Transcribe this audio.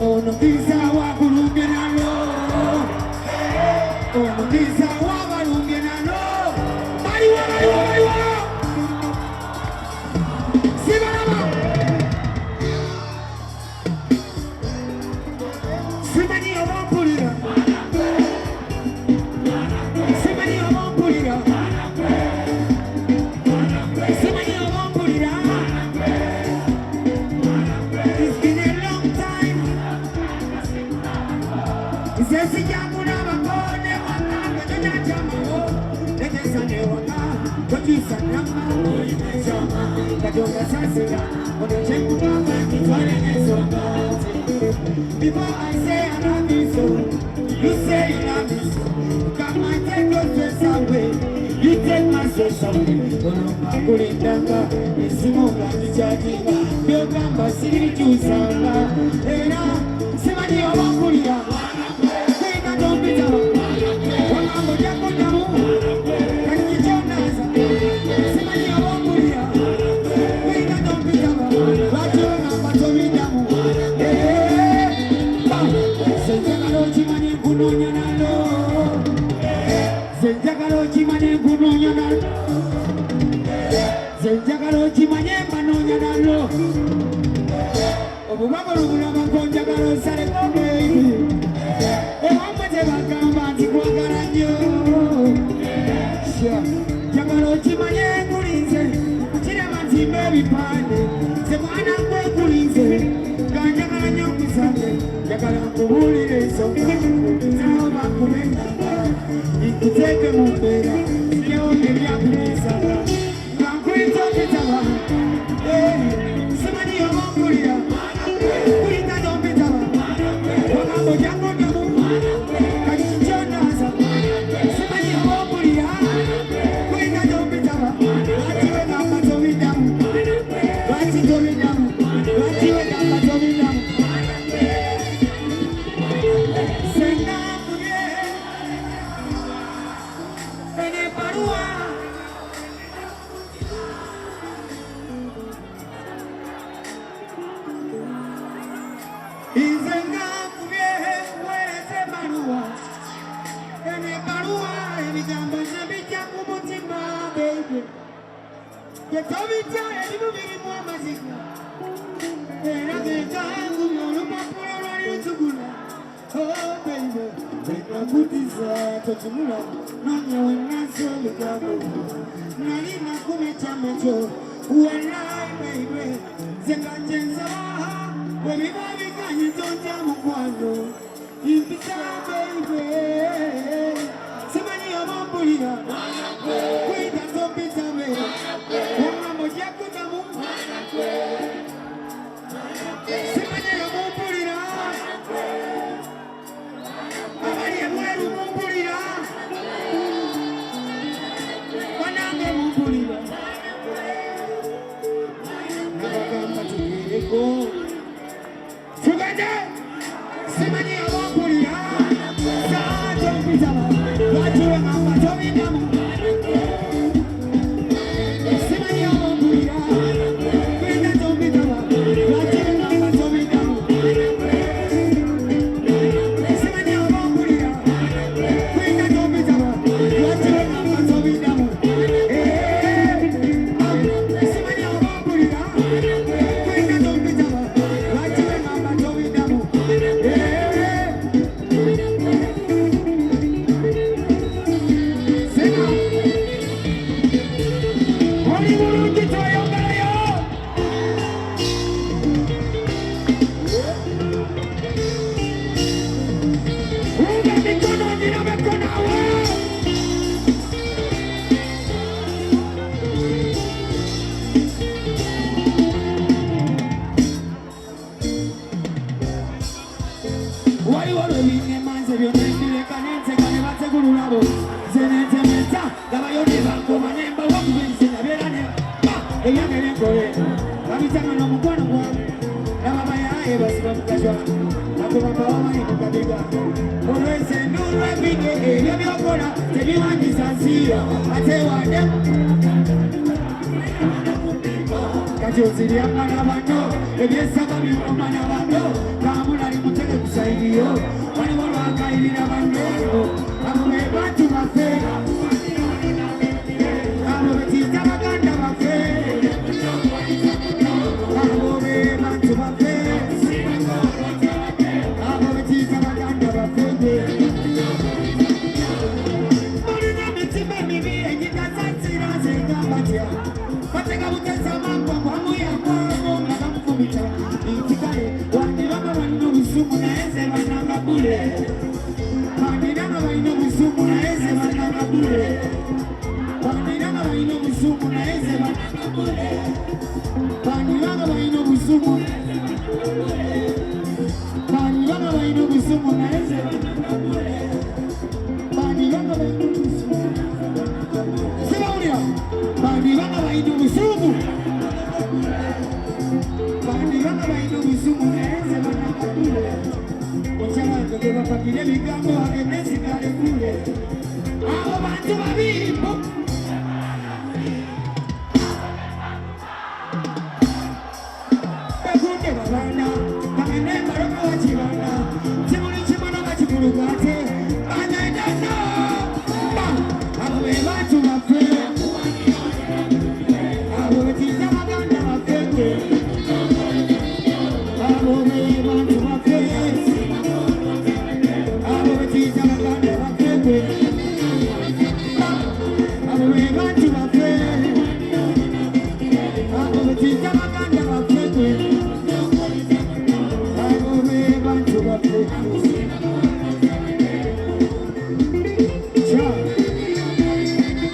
ono kisa wakulunge nalo ono kisa wabalunge nalo baliwa sibalaba simanyi obampulira simanyi obampulira simanyi obampulira. It's been a long time. Sesi jamuna bakone wakanga joja chamaho Nekesane waka Kojisa nama Oine chama Kajonga sasira Ode chengu mama Kitwale nesonga Before I say I love you so You say you love me so Come and take your stress away You take my stress away Ono makulindanga Isimunga nichajinga Biogamba siri chusanga Era Simani obakulira Kajo ziri amana bando, ebyesa babi omana bando, kamula limuta radio. Wani waka ibira bandero. Abo be bantu bafe. Abo be tita baganda bafe. Abo be bantu bafe. Abo be tita baganda bafe. Mori na mitibe mibi engika satsira zenga batia. Batega butesa mambo kwamu ya kwamo makamfumita. Itikare wani baba wani usumu na eze bananga bule. Wani baba wani usumu na eze bananga bule. Wani baba wani usumu na eze bananga bule. Wani baba wani usumu. Wani baba wani usumu na eze bananga bule. Wani baba wani usumu. Sibaonia. Wani baba wani usumu. Wani baba wani usumu na eze bananga bule. Ochala keba pakile bigambo agenesi kale kule. Abo bantu babimbo. Bekunde babana, kamene maroko wachibana. Chimuni chimana wachiburu kate.